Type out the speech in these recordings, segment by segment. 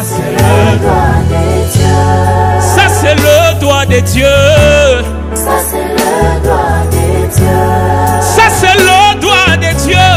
c'est le doigt de Dieu. Ça c'est le doigt de Dieu. Ça c'est le doigt de Dieu. Ça c'est le doigt de Dieu.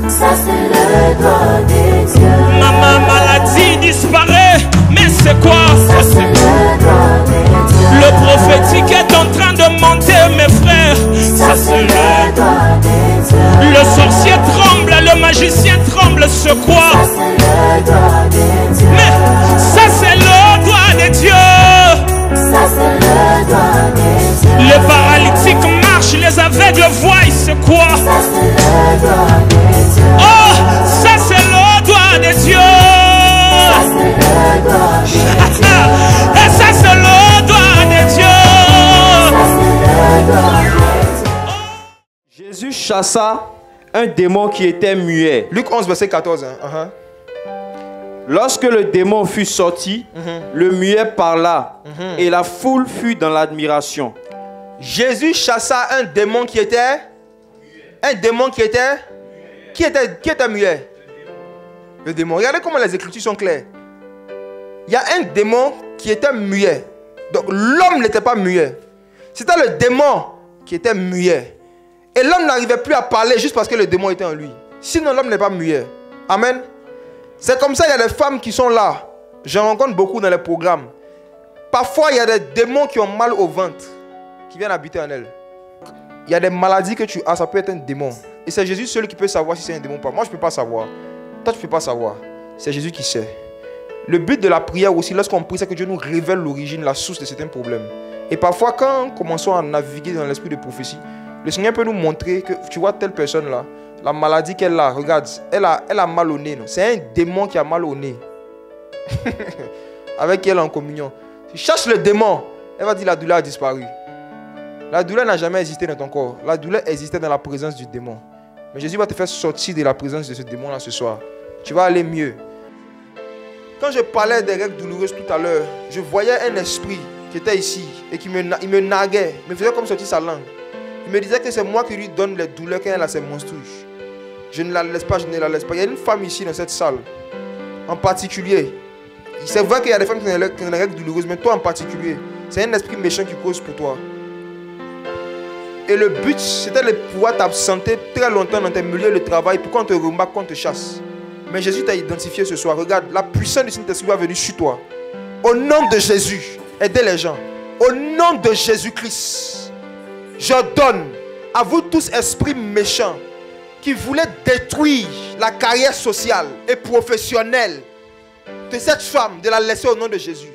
Ça c'est le doigt de Dieu. Ma maladie disparaît. Mais c'est quoi? Ça c'est le doigt de Dieu. Le prophétique est en train de monter, mes frères. Ça c'est le doigt de Dieu. Le sorcier tremble, le magicien tremble, secoue. Ça c'est le doigt de Dieu. Mais ça c'est le doigt de Dieu. Ça c'est le doigt de Dieu. Les paralytiques marchent, les aveugles voient, c'est quoi? Ça c'est le doigt de Dieu. Oh, ça c'est le doigt de Dieu. Ça c'est le doigt de Dieu. Et ça c'est le doigt de Dieu. Ça c'est le doigt de Dieu. Jésus chassa un démon qui était muet. Luc 11, verset 14. Hein. Lorsque le démon fut sorti, le muet parla et la foule fut dans l'admiration. Jésus chassa un démon qui était un démon qui était qui était muet. Le démon. Regardez comment les écritures sont claires. Il y a un démon qui était muet. Donc l'homme n'était pas muet. C'était le démon qui était muet. Et l'homme n'arrivait plus à parler juste parce que le démon était en lui. Sinon l'homme n'est pas muet. Amen. C'est comme ça, il y a des femmes qui sont là. J'en rencontre beaucoup dans les programmes. Parfois, il y a des démons qui ont mal au ventre, qui viennent habiter en elles. Il y a des maladies que tu as, ça peut être un démon. Et c'est Jésus seul qui peut savoir si c'est un démon ou pas. Moi, je ne peux pas savoir. Toi, tu ne peux pas savoir. C'est Jésus qui sait. Le but de la prière aussi, lorsqu'on prie, c'est que Dieu nous révèle l'origine, la source de certains problèmes. Et parfois, quand nous commençons à naviguer dans l'esprit de prophétie, le Seigneur peut nous montrer que, tu vois, telle personne-là, la maladie qu'elle a, regarde, elle a mal au nez. C'est un démon qui a mal au nez. Avec elle en communion. Tu cherches le démon, elle va dire la douleur a disparu. La douleur n'a jamais existé dans ton corps. La douleur existait dans la présence du démon. Mais Jésus va te faire sortir de la présence de ce démon-là ce soir. Tu vas aller mieux. Quand je parlais des règles douloureuses tout à l'heure, je voyais un esprit qui était ici et qui me naguait, me faisait comme sortir sa langue. Il me disait que c'est moi qui lui donne les douleurs quand elle a ses monstrues. Je ne la laisse pas, je ne la laisse pas. Il y a une femme ici dans cette salle, en particulier. C'est vrai qu'il y a des femmes qui ont des règles douloureuses, mais toi en particulier, c'est un esprit méchant qui cause pour toi. Et le but, c'était de pouvoir t'absenter très longtemps dans tes milieux de travail pour qu'on te remarque, qu'on te chasse. Mais Jésus t'a identifié ce soir. Regarde, la puissance du Saint-Esprit va venir sur toi. Au nom de Jésus, aidez les gens. Au nom de Jésus-Christ, je donne à vous tous, esprits méchants, qui voulaient détruire la carrière sociale et professionnelle de cette femme, de la laisser au nom de Jésus.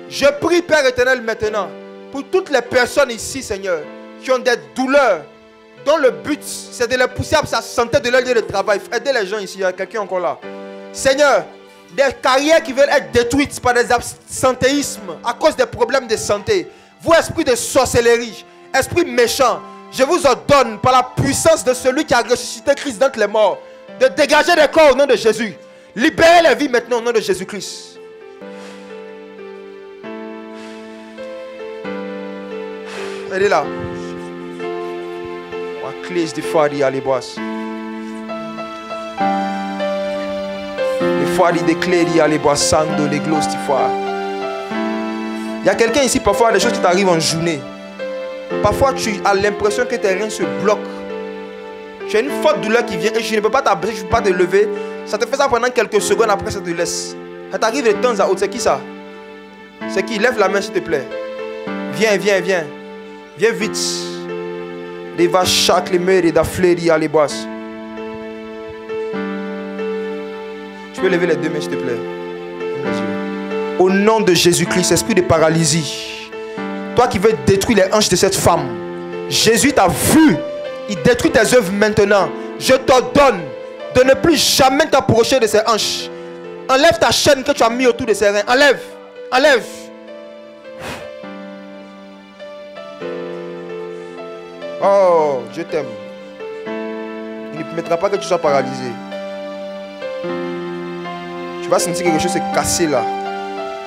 Je prie, Père éternel, maintenant, pour toutes les personnes ici, Seigneur, qui ont des douleurs, dont le but, c'est de les pousser à sa santé de leur lieu de travail. Aidez les gens ici, il y a quelqu'un encore là. Seigneur, des carrières qui veulent être détruites par des absentéismes à cause des problèmes de santé. Vous, esprit de sorcellerie, esprit méchant, je vous ordonne par la puissance de celui qui a ressuscité Christ d'entre les morts, de dégager des corps au nom de Jésus. Libérez les vies maintenant au nom de Jésus-Christ. Elle est là. De fadi à les boss. Les fadi de cléri à les boss sando les glosses de foi. Il y a quelqu'un ici, parfois des choses qui t'arrivent en journée. Parfois tu as l'impression que tes reins se bloquent. Tu as une forte douleur qui vient et je ne peux pas t'abaisser, je ne peux pas te lever. Ça te fait ça pendant quelques secondes, après ça te laisse. Ça t'arrive de temps à autre. C'est qui ça? C'est qui? Lève la main s'il te plaît. Viens, viens, viens. Viens vite. Les vaches, chaque les mères et d'affléri à les bosses. Tu peux lever les deux mains s'il te plaît. Au nom de Jésus-Christ, esprit de paralysie, toi qui veux détruire les hanches de cette femme, Jésus t'a vu. Il détruit tes œuvres maintenant. Je t'ordonne de ne plus jamais t'approcher de ses hanches. Enlève ta chaîne que tu as mis autour de ses reins. Enlève. Enlève. Oh, je t'aime. Il ne permettra pas que tu sois paralysé. Tu vas sentir quelque chose se casser là.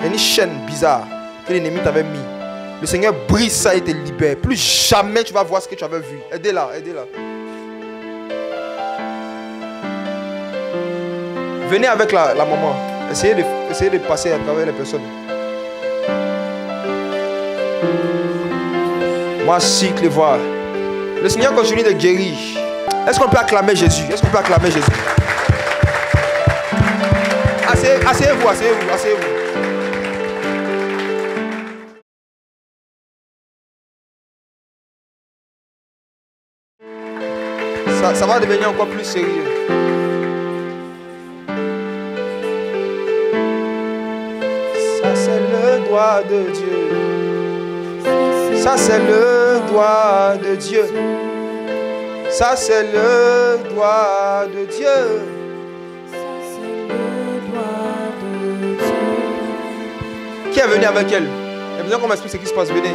Il y a une chaîne bizarre que l'ennemi t'avait mis. Le Seigneur brise ça et te libère. Plus jamais tu vas voir ce que tu avais vu. Aidez-la, aidez-la. Venez avec la maman. Essayez de passer à travers les personnes. Moi, si les voir. Le Seigneur continue de guérir. Est-ce qu'on peut acclamer Jésus? Est-ce qu'on peut acclamer Jésus? Asseyez-vous, asseyez-vous, asseyez-vous. Ça va devenir encore plus sérieux. Ça c'est le doigt de Dieu. Ça c'est le doigt de Dieu. Ça c'est le doigt de Dieu. Qui est venu avec elle? Il y a besoin qu'on m'explique ce qui se passe. Venez.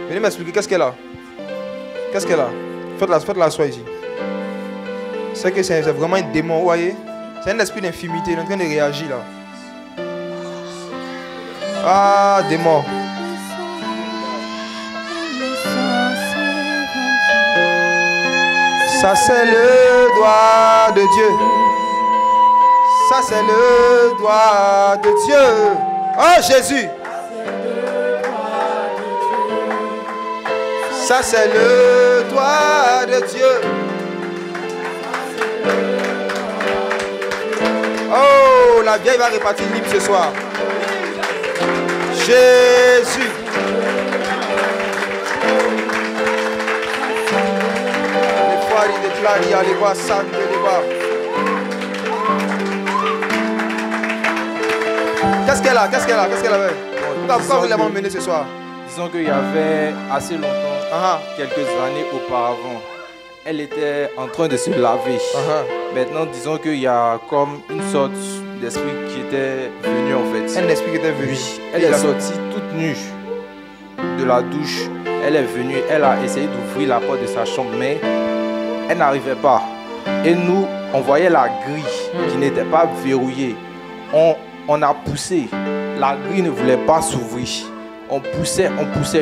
Venez m'expliquer. Qu'est-ce qu'elle a? Qu'est-ce qu'elle a? Faites-la soie ici. C'est que c'est vraiment un démon, vous voyez? C'est un esprit d'infimité, il est en train de réagir là. Ah, démon. Ça c'est le doigt de Dieu. Ça c'est le doigt de Dieu. Oh Jésus. Ça c'est le doigt de Dieu. Oh, la vieille va repartir libre ce soir. Jésus. Les fois il déclare, il y a les voix saintes de les voix. Qu'est-ce qu'elle a? Qu'est-ce qu'elle a? Qu'est-ce qu'elle avait? Pourquoi vous l'avez emmenée ce soir? Disons qu'il y avait assez longtemps, quelques années auparavant, elle était en train de se laver. Maintenant, disons qu'il y a comme une sorte d'esprit qui était venu en fait. Un esprit qui était venu. Oui, elle est sortie toute nue de la douche. Elle est venue, elle a essayé d'ouvrir la porte de sa chambre, mais elle n'arrivait pas. Et nous, on voyait la grille qui n'était pas verrouillée. On a poussé, la grille ne voulait pas s'ouvrir. On poussait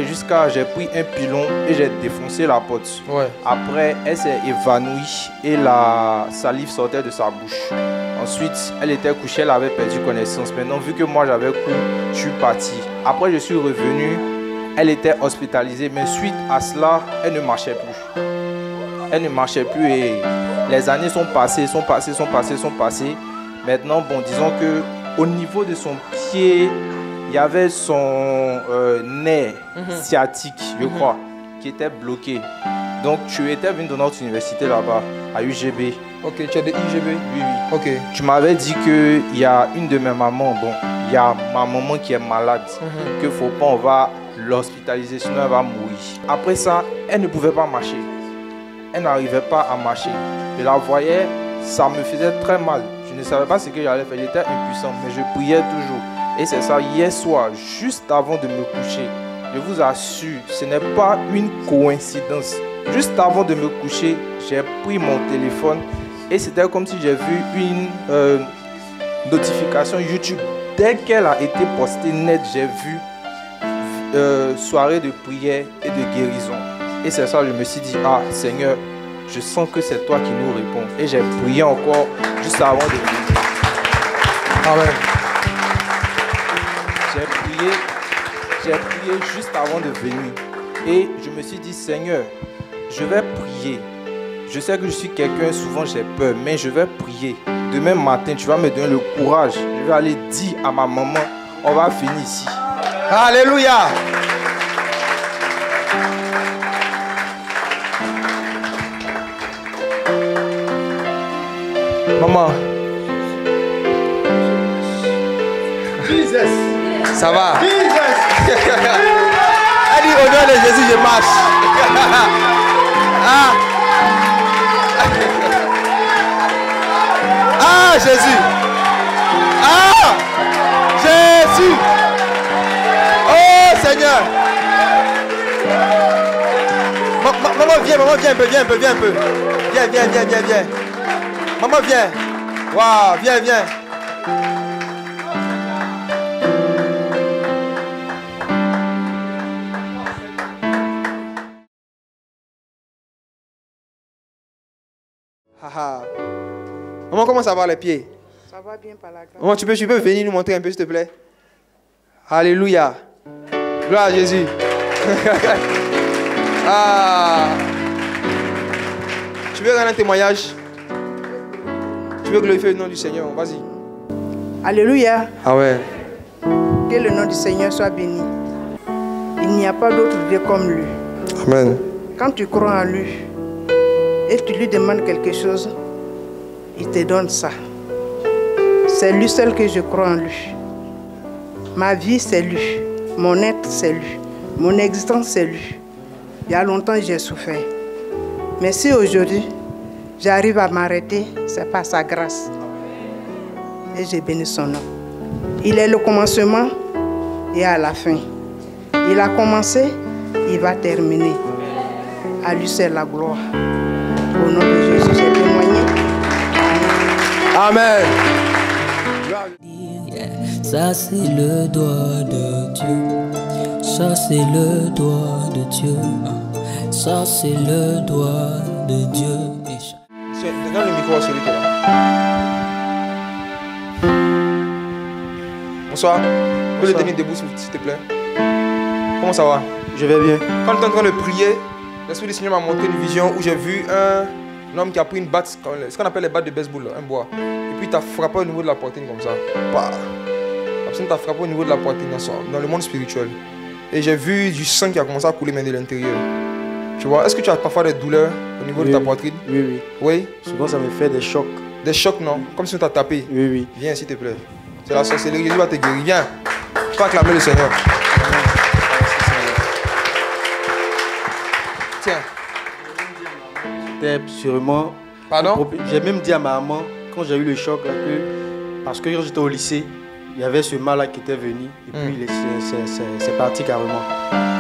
jusqu'à j'ai pris un pilon et j'ai défoncé la porte. Ouais. Après, elle s'est évanouie et la salive sortait de sa bouche. Ensuite, elle était couchée, elle avait perdu connaissance. Maintenant, vu que moi j'avais cours, je suis parti. Après, je suis revenu, elle était hospitalisée, mais suite à cela, elle ne marchait plus. Elle ne marchait plus et les années sont passées. Maintenant, bon, disons que au niveau de son pied, il y avait son nez sciatique, je crois, qui était bloqué. Donc, tu étais venu dans notre université là-bas, à UGB. Ok, tu as de UGB? Oui. Ok. Tu m'avais dit qu'il y a une de mes mamans, bon, il y a ma maman qui est malade, qu'il ne faut pas, on va l'hospitaliser, sinon elle va mourir. Après ça, elle ne pouvait pas marcher. Elle n'arrivait pas à marcher. Je la voyais, ça me faisait très mal. Je ne savais pas ce que j'allais faire, j'étais impuissant, mais je priais toujours. Et c'est ça, hier soir, juste avant de me coucher, je vous assure, ce n'est pas une coïncidence. Juste avant de me coucher, j'ai pris mon téléphone et c'était comme si j'ai vu une notification YouTube. Dès qu'elle a été postée net, j'ai vu soirée de prière et de guérison. Et c'est ça, je me suis dit, ah Seigneur, je sens que c'est toi qui nous réponds. Et j'ai prié encore juste avant de venir. Amen. J'ai prié juste avant de venir. Et je me suis dit, Seigneur, je vais prier. Je sais que je suis quelqu'un, souvent j'ai peur, mais je vais prier. Demain matin, tu vas me donner le courage. Je vais aller dire à ma maman, on va finir ici. Alléluia. Maman. Ça va? Elle dit au nom de Jésus, je marche. Ah, Jésus. Ah, Jésus. Oh, Seigneur. Maman, viens un peu. Viens. Maman, viens. Waouh, viens. Maman, comment ça va les pieds? Ça va bien par la grâce. Bon, tu peux venir nous montrer un peu, s'il te plaît. Alléluia. Gloire à Jésus. Ah. Tu veux rendre un témoignage? Tu veux glorifier le nom du Seigneur? Vas-y. Alléluia. Ah ouais. Que le nom du Seigneur soit béni. Il n'y a pas d'autre Dieu comme lui. Amen. Quand tu crois en lui et tu lui demandes quelque chose, il te donne ça. C'est lui seul que je crois en lui. Ma vie, c'est lui. Mon être, c'est lui. Mon existence, c'est lui. Il y a longtemps, j'ai souffert. Mais si aujourd'hui, j'arrive à m'arrêter, c'est par sa grâce. Et j'ai béni son nom. Il est le commencement et à la fin. Il a commencé, il va terminer. À lui, c'est la gloire. Au nom de Jésus, j'ai témoigné. Amen. Ça c'est le doigt de Dieu. Ça c'est le doigt de Dieu. Ça c'est le doigt de Dieu. Donne le micro à celui qui est là. Bonsoir. Vous pouvez le tenir debout s'il te plaît. Comment ça va? Je vais bien. Quand tu es en train de prier, l'Esprit du Seigneur m'a montré une vision où j'ai vu un homme qui a pris une batte, ce qu'on appelle les battes de baseball, un bois. Et puis il t'a frappé au niveau de la poitrine comme ça. Bah. La personne t'a frappé au niveau de la poitrine dans le monde spirituel. Et j'ai vu du sang qui a commencé à couler même de l'intérieur. Tu vois, est-ce que tu as parfois des douleurs au niveau de ta poitrine? Oui, oui. Oui? Souvent, ça me fait des chocs. Des chocs, non? Comme si on t'a tapé? Oui, oui. Viens, s'il te plaît. C'est la sorcellerie, Jésus va te guérir. Viens. Tu vas acclamer le Seigneur. Tiens. C'était sûrement... Pardon? J'ai même dit à ma maman, quand j'ai eu le choc, là, que... Parce que quand j'étais au lycée, il y avait ce mal-là qui était venu. Et puis, c'est parti carrément.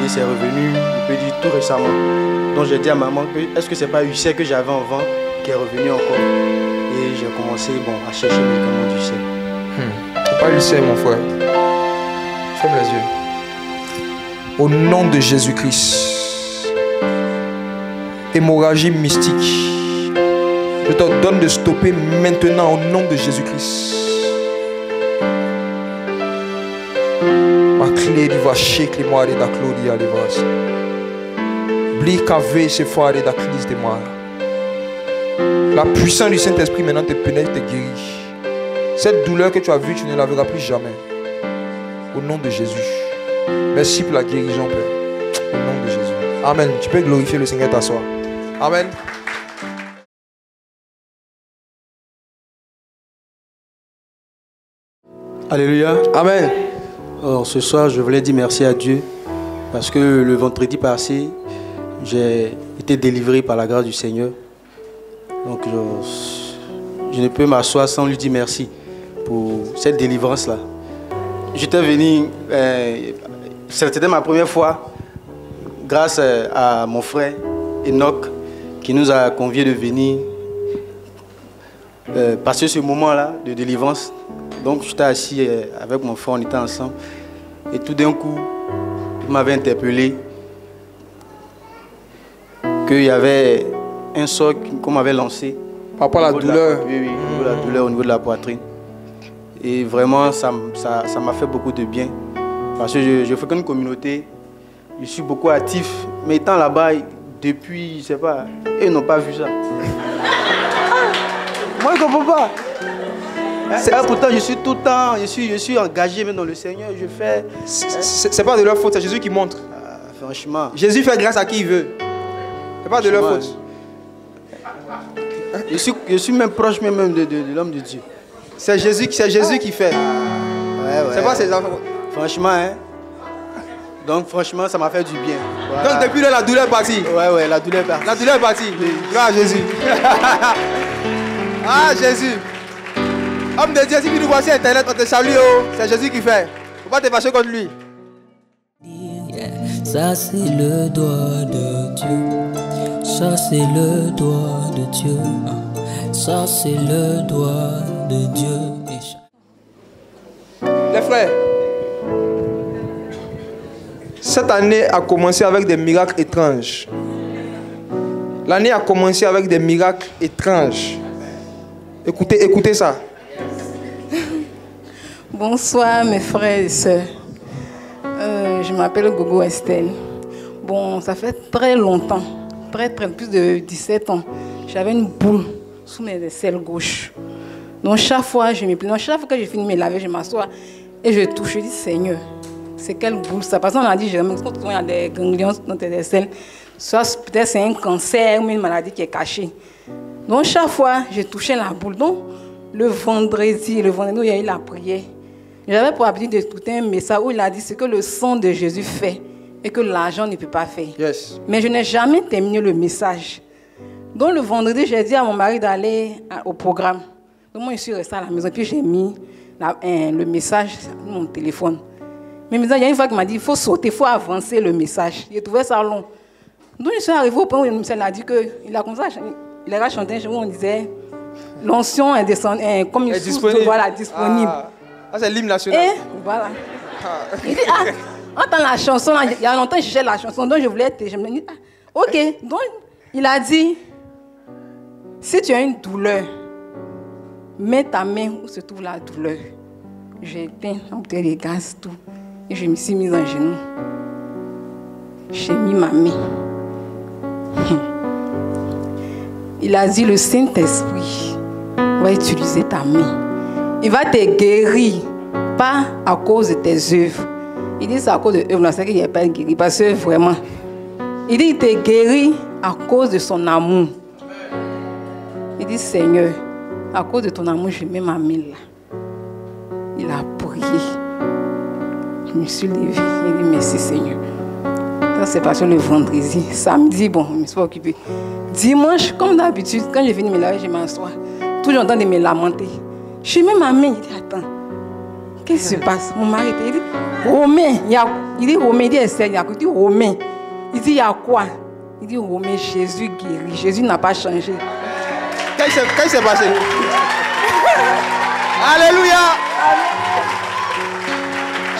Et c'est revenu, je peux dire, tout récemment. Donc, j'ai dit à maman que est-ce que c'est pas UC que j'avais en vent qui est revenu encore. Et j'ai commencé à chercher le médicament du UC. C'est pas UC, mon frère. Ferme les yeux. Au nom de Jésus-Christ, hémorragie mystique, je te donne de stopper maintenant au nom de Jésus-Christ. Ma clé va shake les mois de la Claudia les vases. Bli cavé ce foire de la crise de moi. La puissance du Saint-Esprit maintenant te pénètre, te guérit. Cette douleur que tu as vue, tu ne la verras plus jamais. Au nom de Jésus. Merci pour la guérison, Père. Au nom de Jésus. Amen. Tu peux glorifier le Seigneur, t'asseoir. Amen. Alléluia. Amen. Alors, ce soir, je voulais dire merci à Dieu parce que le vendredi passé, j'ai été délivré par la grâce du Seigneur. Donc, je ne peux m'asseoir sans lui dire merci pour cette délivrance-là. J'étais venu, c'était ma première fois, grâce à mon frère Enoch, qui nous a conviés de venir passer ce moment-là de délivrance. Donc j'étais assis avec mon frère, on était ensemble. Et tout d'un coup, il m'avait interpellé qu'il y avait un sort qu'on m'avait lancé. Par rapport à la douleur. Oui, au niveau de la douleur, au niveau de la poitrine. Et vraiment, ça m'a fait beaucoup de bien. Parce que je fais qu'une communauté, je suis beaucoup actif. Mais étant là-bas, depuis, je ne sais pas, ils n'ont pas vu ça. Moi, je ne comprends pas. Pourtant, je suis tout le temps, je suis engagé même dans le Seigneur. Je fais. C'est pas de leur faute, c'est Jésus qui montre. Franchement. Jésus fait grâce à qui il veut. C'est pas de leur faute. Je suis même proche même de l'homme de Dieu. C'est Jésus qui fait. C'est pas ses enfants. Franchement, hein. Donc franchement, ça m'a fait du bien. Voilà. Donc depuis là, la douleur est partie. Ouais, la douleur est partie. La douleur est partie. Gloire à Jésus. Ah, Jésus. Homme de Dieu, si tu nous vois sur Internet, on te salue. Oh. C'est Jésus qui fait. Faut pas te fâcher contre lui. Ça c'est le doigt de Dieu. Ça c'est le doigt de Dieu. Ça c'est le doigt de Dieu. Les frères, cette année a commencé avec des miracles étranges. L'année a commencé avec des miracles étranges. Écoutez ça. Bonsoir mes frères et sœurs. Je m'appelle Gogo Estelle. Bon, ça fait très longtemps, très plus de 17 ans, j'avais une boule sous mes aisselles gauche. Donc chaque fois, je me plains. Donc chaque fois que je finis de me laver, je m'assois et je touche. Je dis Seigneur, c'est quelle boule ça? Parce qu'on a dit, quand il y a des ganglions dans tes aisselles, soit peut-être c'est un cancer ou une maladie qui est cachée. Donc chaque fois, je touchais la boule. Donc le vendredi où il y a eu la prière, j'avais pour habitude d'écouter un message où il a dit ce que le sang de Jésus fait et que l'argent ne peut pas faire. Yes. Mais je n'ai jamais terminé le message. Donc le vendredi, j'ai dit à mon mari d'aller au programme. Donc moi, je suis restée à la maison et puis j'ai mis le message sur mon téléphone. Mais il y a une fois qu'il m'a dit, il faut sauter, il faut avancer le message. J'ai trouvé ça long. Donc je suis arrivée au point où le message a dit qu'il a comme ça, il a chanté un chant où on disait, l'onction est descendue, comme une source de voilà, disponible. Ah, c'est l'hymne national. Et voilà. Il dit, entends la chanson, là, il y a longtemps, je cherchais la chanson, donc je voulais je me dis, ok. Donc, il a dit, si tu as une douleur, mets ta main où se trouve la douleur. J'ai éteint la bouteille de gaz, tout. Et je me suis mise en genoux. J'ai mis ma main. Il a dit, le Saint-Esprit va utiliser ta main. Il va te guérir, pas à cause de tes œuvres. Il dit c'est à cause de œuvres, c'est qu'il n'y a pas guéri, parce que vraiment. Il dit il te guérit à cause de son amour. Il dit Seigneur, à cause de ton amour, je mets ma main là. Il a prié. Je me suis levée. Il dit merci Seigneur. Ça c'est passé le vendredi. Samedi, bon, je me suis occupée. Dimanche, comme d'habitude, quand je finis de me laver, je m'assois. Toujours en train de me lamenter. Je mets ma main, il dit attends, qu'est-ce qui se passe? Mon mari il dit Romain, il dit Romain, il dit Estelle, il dit Romain. Il dit il y a quoi? Il dit Romain, Jésus guérit, Jésus n'a pas changé. Qu'est-ce qui s'est passé? Alléluia!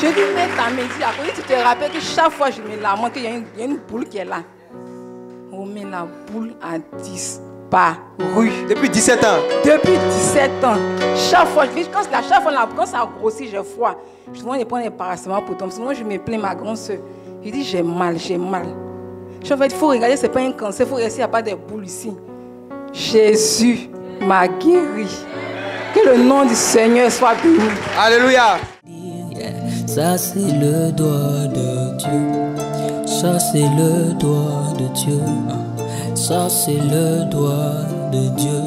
Je dis mets ta main, il dit tu te rappelles que chaque fois je me lamente, qu'il y a une boule qui est là. Romain, la boule a disparu. Depuis 17 ans. Depuis 17 ans. Chaque fois, quand ça grossit, j'ai froid. Je dois prendre des paracétamol pour tomber. Sinon, je me plains ma grande soeur. Je dis, j'ai mal. Je vais il faut regarder, ce n'est pas un cancer. Il faut regarder s'il n'y a pas de boules ici. Jésus m'a guéri. Que le nom du Seigneur soit béni. Alléluia. Ça, c'est le doigt de Dieu. Ça, c'est le doigt de Dieu. Ça, c'est le doigt de Dieu.